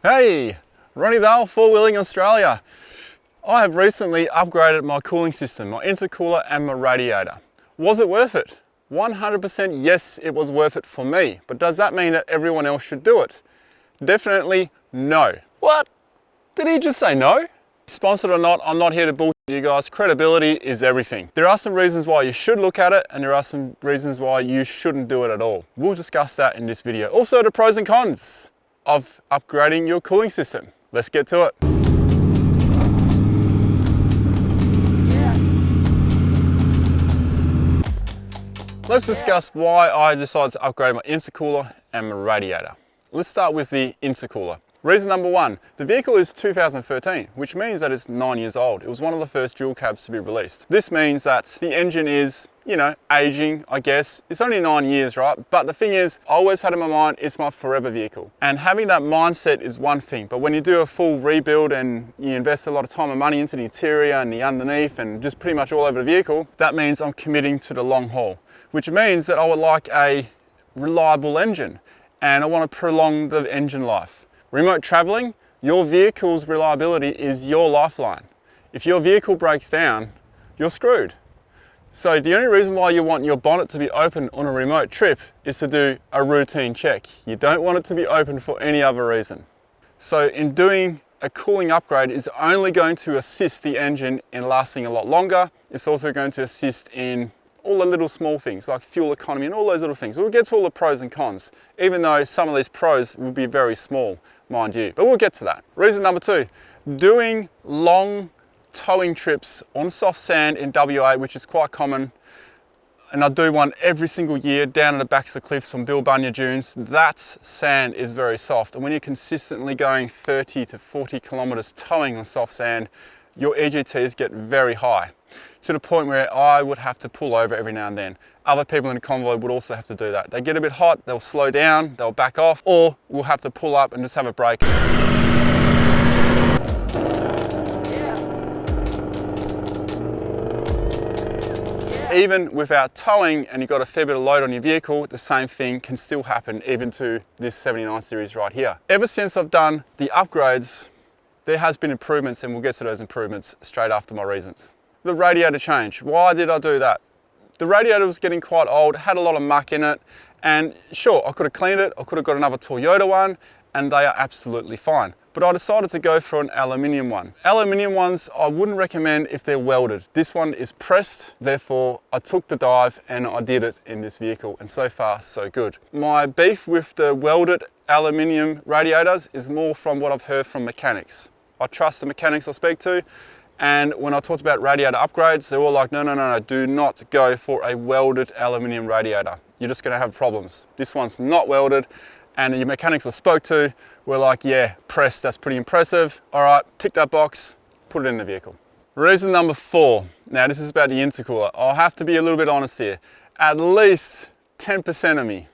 Hey, Ronnie Dale, Four Wheeling Australia. I have recently upgraded my cooling system, my intercooler and my radiator. Was it worth it? 100% yes, it was worth it for me. But does that mean that everyone else should do it? Definitely no. What? Did he just say no? Sponsored or not, I'm not here to bullshit you guys. Credibility is everything. There are some reasons why you should look at it, and there are some reasons why you shouldn't do it at all. We'll discuss that in this video. Also, the pros and cons of upgrading your cooling system. Let's get to it. Let's discuss why I decided to upgrade my intercooler and my radiator. Let's start with the intercooler. Reason number one, the vehicle is 2013, which means that it's 9 years old. It was one of the first dual cabs to be released. This means that the engine is, aging, I guess. It's only 9 years, right? But the thing is, I always had in my mind, it's my forever vehicle. And having that mindset is one thing, but when you do a full rebuild and you invest a lot of time and money into the interior and the underneath and just pretty much all over the vehicle, that means I'm committing to the long haul, which means that I would like a reliable engine and I want to prolong the engine life. Remote traveling, your vehicle's reliability is your lifeline. If your vehicle breaks down, you're screwed. So the only reason why you want your bonnet to be open on a remote trip is to do a routine check. You don't want it to be open for any other reason. So in doing a cooling upgrade is only going to assist the engine in lasting a lot longer. It's also going to assist in all the little small things like fuel economy and all those little things. We'll get to all the pros and cons, even though some of these pros will be very small, mind you, but we'll get to that. Reason number two, doing long towing trips on soft sand in WA, which is quite common, and I do one every single year down at the backs of the cliffs on Bilbunya Dunes. That sand is very soft, and when you're consistently going 30 to 40 kilometers towing on soft sand, your EGTs get very high, to the point where I would have to pull over every now and then. Other people in the convoy would also have to do that. They get a bit hot, they'll slow down, they'll back off, or we'll have to pull up and just have a break. Even without towing and you've got a fair bit of load on your vehicle, the same thing can still happen even to this 79 series right here. Ever since I've done the upgrades, there has been improvements, and we'll get to those improvements straight after my reasons. The radiator change, why did I do that? The radiator was getting quite old, had a lot of muck in it, and sure, I could have cleaned it, I could have got another Toyota one, and they are absolutely fine. But I decided to go for an aluminium one. Aluminium ones I wouldn't recommend if they're welded. This one is pressed, therefore I took the dive and I did it in this vehicle, and so far so good. My beef with the welded aluminium radiators is more from what I've heard from mechanics. I trust the mechanics I speak to, and when I talked about radiator upgrades, they were all like, no, do not go for a welded aluminium radiator. You're just gonna have problems. This one's not welded, and the mechanics I spoke to were like, yeah, pressed, that's pretty impressive. All right, tick that box, put it in the vehicle. Reason number four, now this is about the intercooler. I'll have to be a little bit honest here. At least 10% of me,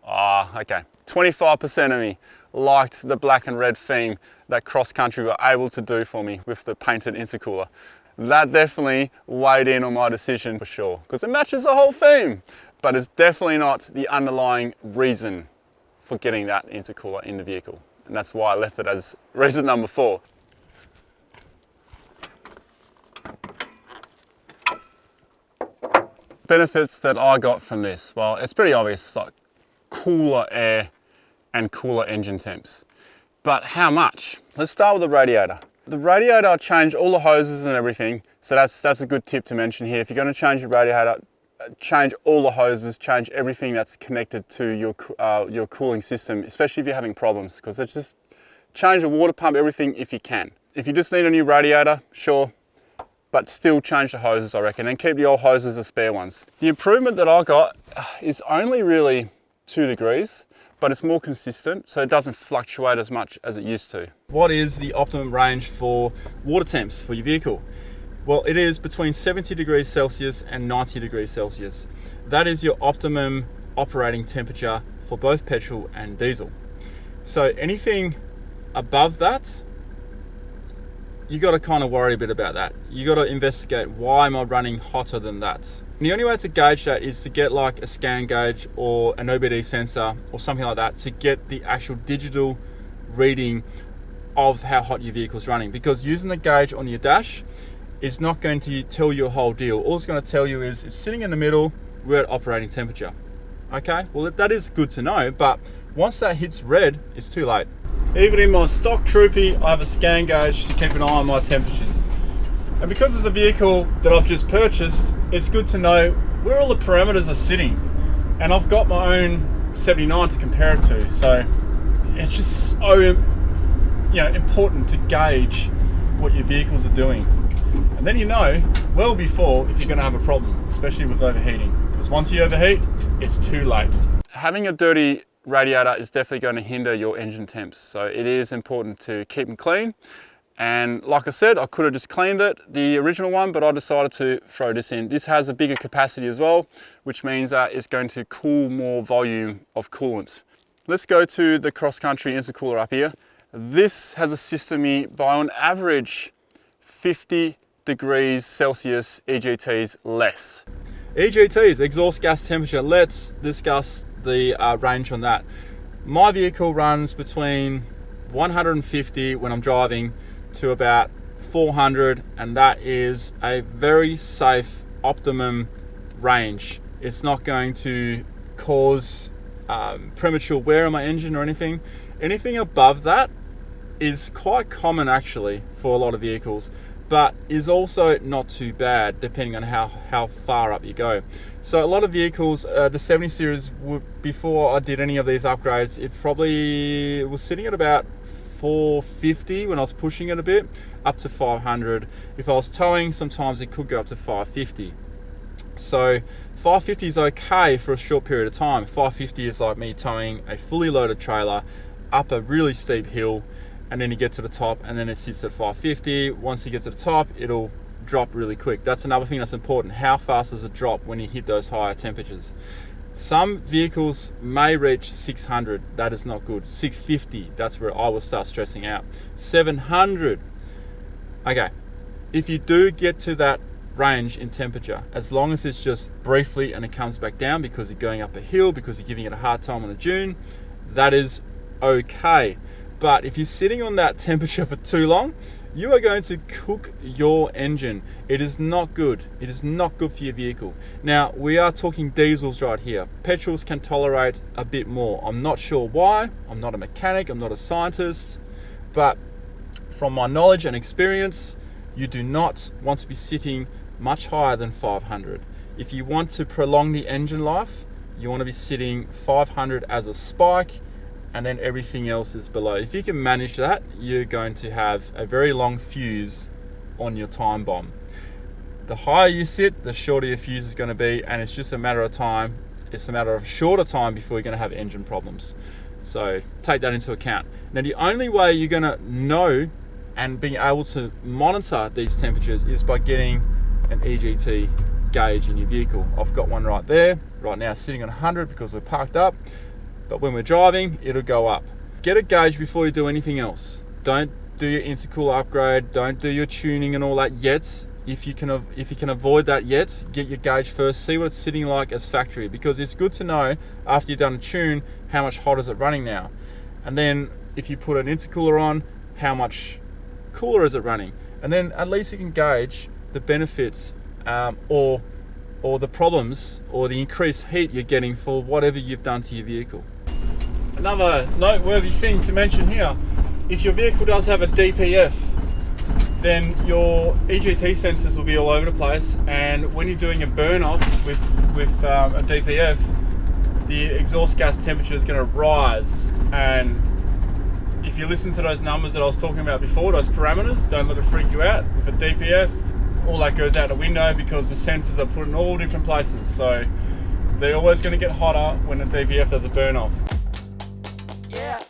25% of me liked the black and red theme that Cross Country were able to do for me with the painted intercooler. That definitely weighed in on my decision for sure, because it matches the whole theme, but it's definitely not the underlying reason for getting that intercooler in the vehicle. And that's why I left it as reason number four. Benefits that I got from this, well, it's pretty obvious, like cooler air and cooler engine temps. But how much? Let's start with the radiator. The radiator, I changed all the hoses and everything, so that's a good tip to mention here. If you're going to change your radiator, change all the hoses, change everything that's connected to your cooling system, especially if you're having problems, because it's just change the water pump, everything if you can. If you just need a new radiator, sure, but still change the hoses, I reckon, and keep the old hoses as spare ones. The improvement that I got is only really 2 degrees, but it's more consistent, so it doesn't fluctuate as much as it used to. What is the optimum range for water temps for your vehicle? Well, it is between 70 degrees Celsius and 90 degrees Celsius. That is your optimum operating temperature for both petrol and diesel. So anything above that, you got to kind of worry a bit about that. You got to investigate, why am I running hotter than that? And the only way to gauge that is to get like a scan gauge or an OBD sensor or something like that to get the actual digital reading of how hot your vehicle's running, because using the gauge on your dash is not going to tell you a whole deal. All it's going to tell you is it's sitting in the middle, we're at operating temperature. Okay, well that is good to know, but once that hits red, it's too late. Even in my stock Troopy, I have a scan gauge to keep an eye on my temperatures. And because it's a vehicle that I've just purchased, it's good to know where all the parameters are sitting. And I've got my own 79 to compare it to, so it's just so important to gauge what your vehicles are doing. And then you know well before if you're going to have a problem, especially with overheating. Because once you overheat, it's too late. Having a dirty radiator is definitely going to hinder your engine temps, so it is important to keep them clean. And like I said, I could have just cleaned it, the original one, but I decided to throw this in. This has a bigger capacity as well, which means that it's going to cool more volume of coolant. Let's go to the cross-country intercooler up here. This has assisted me by on average 50 degrees Celsius EGTs less. EGTs, exhaust gas temperature. Let's discuss the range on that. My vehicle runs between 150 when I'm driving to about 400, and that is a very safe optimum range. It's not going to cause premature wear on my engine or anything. Anything above that is quite common actually for a lot of vehicles, but is also not too bad depending on how far up you go. So a lot of vehicles, the 70 series, before I did any of these upgrades, it probably was sitting at about 450 when I was pushing it a bit, up to 500. If I was towing, sometimes it could go up to 550. So 550 is okay for a short period of time. 550 is like me towing a fully loaded trailer up a really steep hill, and then you get to the top and then it sits at 550. Once you get to the top, it'll drop really quick. That's another thing that's important. How fast does it drop when you hit those higher temperatures? Some vehicles may reach 600. That is not good. 650, that's where I will start stressing out. 700. Okay, if you do get to that range in temperature, as long as it's just briefly and it comes back down because you're going up a hill, because you're giving it a hard time on a dune, that is okay. But if you're sitting on that temperature for too long, you are going to cook your engine. It is not good. It is not good for your vehicle. Now, we are talking diesels right here. Petrols can tolerate a bit more. I'm not sure why. I'm not a mechanic. I'm not a scientist. But from my knowledge and experience, you do not want to be sitting much higher than 500. If you want to prolong the engine life, you want to be sitting 500 as a spike, and then everything else is below. If you can manage that, you're going to have a very long fuse on your time bomb. The higher you sit, the shorter your fuse is going to be, and it's just a matter of time. It's a matter of shorter time before you're going to have engine problems. So take that into account. Now, the only way you're going to know and being able to monitor these temperatures is by getting an EGT gauge in your vehicle. I've got one right there, right now sitting on 100 because we're parked up. But when we're driving, it'll go up. Get a gauge before you do anything else. Don't do your intercooler upgrade. Don't do your tuning and all that yet. If you can avoid that yet, get your gauge first. See what it's sitting like as factory, because it's good to know after you've done a tune how much hot is it running now. And then if you put an intercooler on, how much cooler is it running? And then at least you can gauge the benefits or the problems or the increased heat you're getting for whatever you've done to your vehicle. Another noteworthy thing to mention here, if your vehicle does have a DPF, then your EGT sensors will be all over the place, and when you're doing a burn off with a DPF, the exhaust gas temperature is going to rise. And if you listen to those numbers that I was talking about before, those parameters, don't let it freak you out. With a DPF, all that goes out the window because the sensors are put in all different places. So they're always going to get hotter when the DPF does a burn off. Yeah.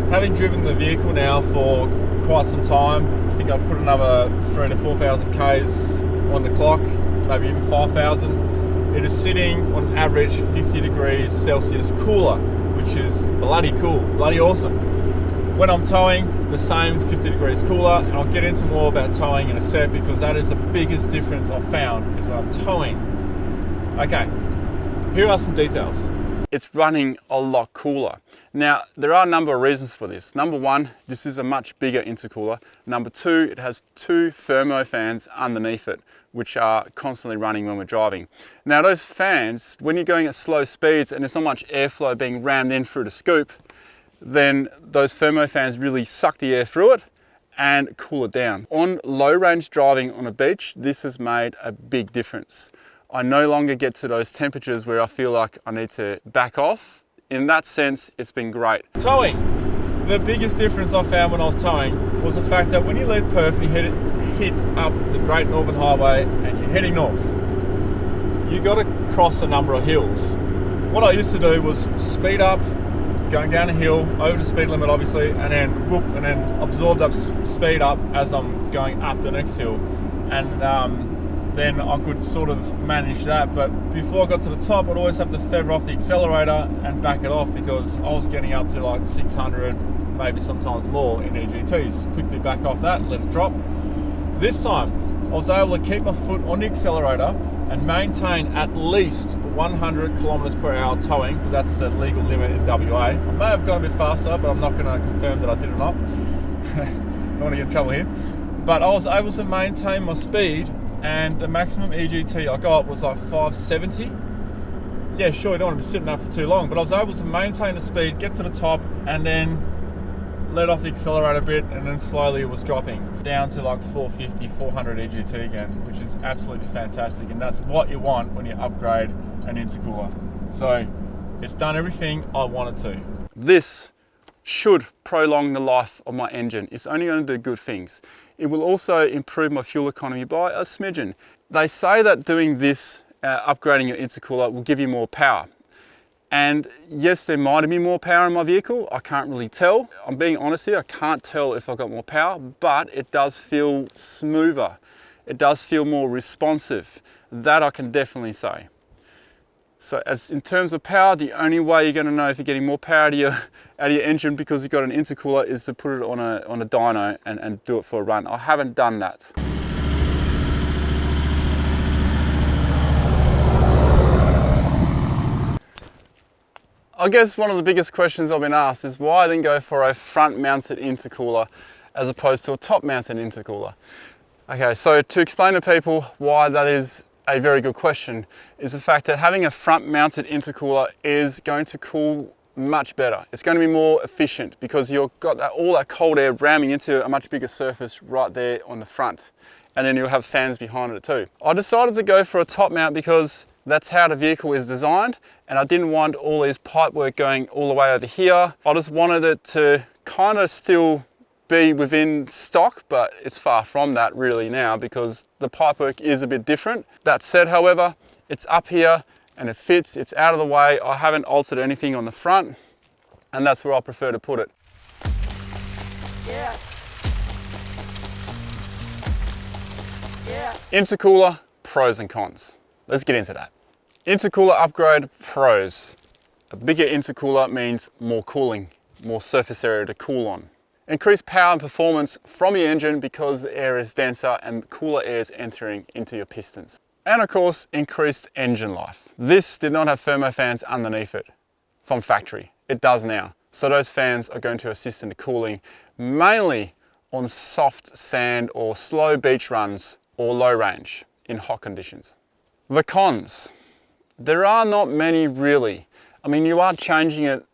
Having driven the vehicle now for quite some time, I think I've put another 3,000 to 4,000 Ks on the clock, maybe even 5,000. It is sitting on average 50 degrees Celsius cooler, which is bloody cool, bloody awesome. When I'm towing, the same 50 degrees cooler, and I'll get into more about towing in a sec because that is the biggest difference I've found is when I'm towing. Okay, here are some details. it's running a lot cooler. Now, there are a number of reasons for this. Number one, this is a much bigger intercooler. Number two, it has 2 thermo fans underneath it, which are constantly running when we're driving. Now, those fans, when you're going at slow speeds and there's not much airflow being rammed in through the scoop, then those thermo fans really suck the air through it and cool it down. On low range driving on a beach, this has made a big difference. I no longer get to those temperatures where I feel like I need to back off. In that sense, it's been great. Towing. The biggest difference I found when I was towing was the fact that when you leave Perth and you hit up the Great Northern Highway and you're heading north, you got to cross a number of hills. What I used to do was speed up, going down a hill, over the speed limit obviously, and then whoop, and then absorb that speed up as I'm going up the next hill. And then I could sort of manage that, but before I got to the top, I'd always have to feather off the accelerator and back it off because I was getting up to like 600, maybe sometimes more in EGTs. Quickly back off that, let it drop. This time, I was able to keep my foot on the accelerator and maintain at least 100 kilometers per hour towing, because that's the legal limit in WA. I may have gone a bit faster, but I'm not going to confirm that I did or not. Don't want to get in trouble here. But I was able to maintain my speed, and the maximum EGT I got was like 570. Yeah, sure, you don't want to be sitting there for too long, but I was able to maintain the speed, get to the top, and then let off the accelerator a bit, and then slowly it was dropping down to like 450, 400 EGT again, which is absolutely fantastic. And that's what you want when you upgrade an intercooler. So it's done everything I wanted to. This should prolong the life of my engine. It's only going to do good things. It will also improve my fuel economy by a smidgen. They say that doing this, upgrading your intercooler, will give you more power. And yes, there might be more power in my vehicle. I can't really tell. I'm being honest here, I can't tell if I've got more power, but it does feel smoother. It does feel more responsive. That I can definitely say. So as in terms of power, the only way you're going to know if you're getting more power out of your engine because you've got an intercooler is to put it on a dyno and do it for a run. I haven't done that. I guess one of the biggest questions I've been asked is why I didn't go for a front mounted intercooler as opposed to a top mounted intercooler. Okay, so to explain to people why that is a very good question is the fact that having a front mounted intercooler is going to cool much better. It's going to be more efficient because you've got all that cold air ramming into a much bigger surface right there on the front. And then you'll have fans behind it too. I decided to go for a top mount because that's how the vehicle is designed, and I didn't want all these pipe work going all the way over here. I just wanted it to kind of still be within stock, but it's far from that really now because the pipework is a bit different. That said, however, it's up here and it fits, it's out of the way. I haven't altered anything on the front, and that's where I prefer to put it. Yeah. Yeah. Intercooler, pros and cons. Let's get into that. Intercooler upgrade pros. A bigger intercooler means more cooling, more surface area to cool on. Increased power and performance from your engine because the air is denser and cooler air is entering into your pistons. And of course, increased engine life. This did not have thermofans underneath it from factory. It does now. So those fans are going to assist in the cooling, mainly on soft sand or slow beach runs or low range in hot conditions. The cons. There are not many really. I mean, you are changing it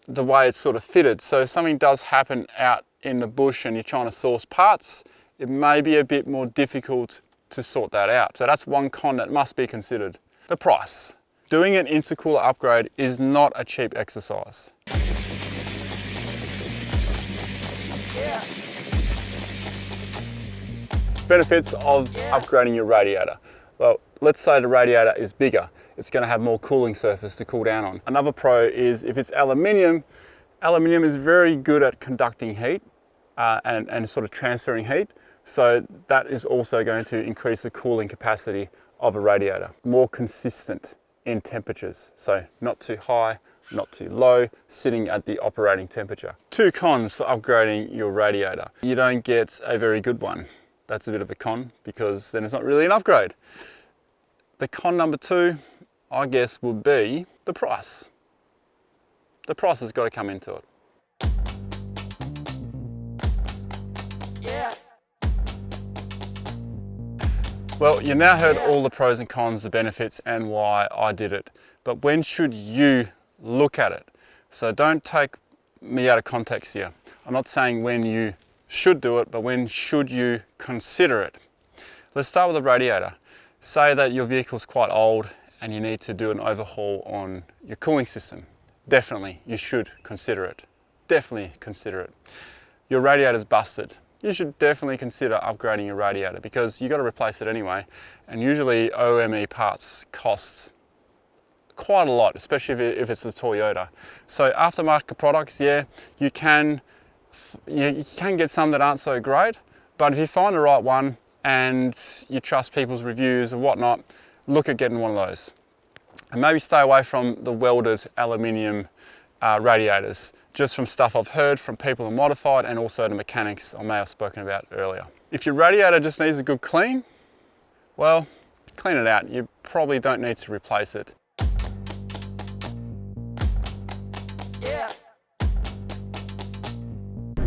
the way it's sort of fitted. So if something does happen out in the bush and you're trying to source parts, it may be a bit more difficult to sort that out. So that's one con that must be considered. The price. Doing an intercooler upgrade is not a cheap exercise. Yeah. Benefits of upgrading your radiator. Well, let's say the radiator is bigger. It's going to have more cooling surface to cool down on. Another pro is if it's aluminium, aluminium is very good at conducting heat and sort of transferring heat. So that is also going to increase the cooling capacity of a radiator. More consistent in temperatures. So not too high, not too low, sitting at the operating temperature. Two cons for upgrading your radiator. You don't get a very good one. That's a bit of a con because then it's not really an upgrade. The con number two, I guess, would be the price. The price has got to come into it. Yeah. Well, you now heard all the pros and cons, the benefits, and why I did it. But when should you look at it? So don't take me out of context here. I'm not saying when you should do it, but when should you consider it? Let's start with the radiator. Say that your vehicle's quite old and you need to do an overhaul on your cooling system. Definitely, you should consider it. Definitely consider it. Your radiator's busted. You should definitely consider upgrading your radiator because you've got to replace it anyway. And usually OEM parts cost quite a lot, especially if it's a Toyota. So aftermarket products, yeah, you can get some that aren't so great, but if you find the right one and you trust people's reviews and whatnot, look at getting one of those. And maybe stay away from the welded aluminium radiators, just from stuff I've heard from people who modified and also the mechanics I may have spoken about earlier. If your radiator just needs a good clean, well, clean it out. You probably don't need to replace it. Yeah.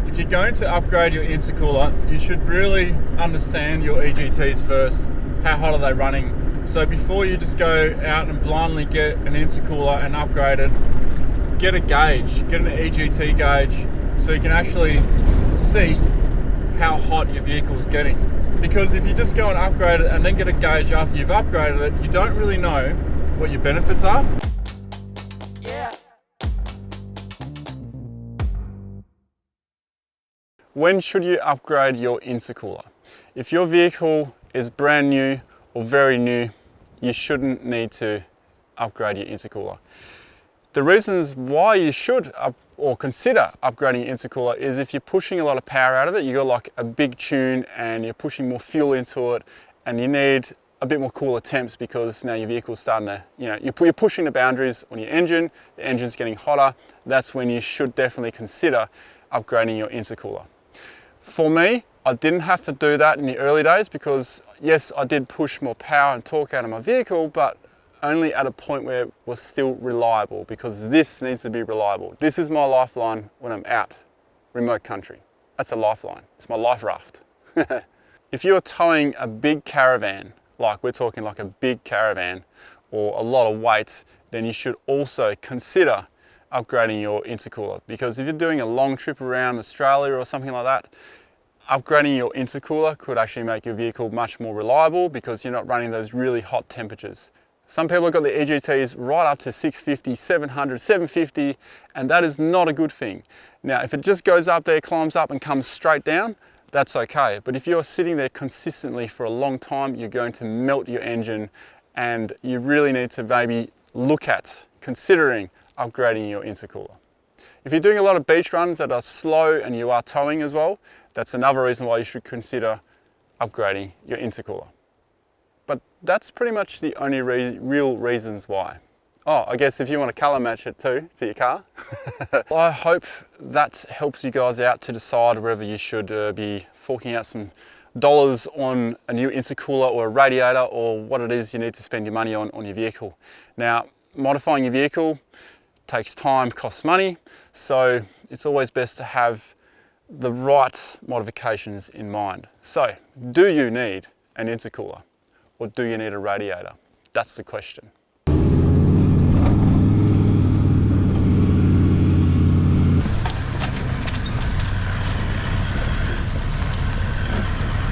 If you're going to upgrade your intercooler, you should really understand your EGTs first. How hot are they running? So before you just go out and blindly get an intercooler and upgrade it, get a gauge, get an EGT gauge so you can actually see how hot your vehicle is getting. Because if you just go and upgrade it and then get a gauge after you've upgraded it, you don't really know what your benefits are. Yeah. When should you upgrade your intercooler? If your vehicle is brand new or very new, you shouldn't need to upgrade your intercooler. The reasons why you should or consider upgrading your intercooler is if you're pushing a lot of power out of it, you got like a big tune and you're pushing more fuel into it and you need a bit more cooler temps because now your vehicle's starting to, you're pushing the boundaries on your engine, the engine's getting hotter. That's when you should definitely consider upgrading your intercooler. For me, I didn't have to do that in the early days because yes, I did push more power and torque out of my vehicle, but only at a point where it was still reliable because this needs to be reliable. This is my lifeline when I'm out remote country. That's a lifeline. It's my life raft. If you're towing a big caravan, like we're talking like a big caravan or a lot of weight, then you should also consider upgrading your intercooler because if you're doing a long trip around Australia or something like that, upgrading your intercooler could actually make your vehicle much more reliable because you're not running those really hot temperatures. Some people have got the EGTs right up to 650, 700, 750, and that is not a good thing. Now, if it just goes up there, climbs up and comes straight down, that's okay. But if you're sitting there consistently for a long time, you're going to melt your engine and you really need to maybe look at considering upgrading your intercooler. If you're doing a lot of beach runs that are slow and you are towing as well, that's another reason why you should consider upgrading your intercooler. But that's pretty much the only real reasons why. Oh, I guess if you want to color match it too to your car. I hope that helps you guys out to decide whether you should be forking out some dollars on a new intercooler or a radiator or what it is you need to spend your money on your vehicle. Now, modifying your vehicle takes time, costs money, so it's always best to have the right modifications in mind. So, do you need an intercooler or do you need a radiator? That's the question.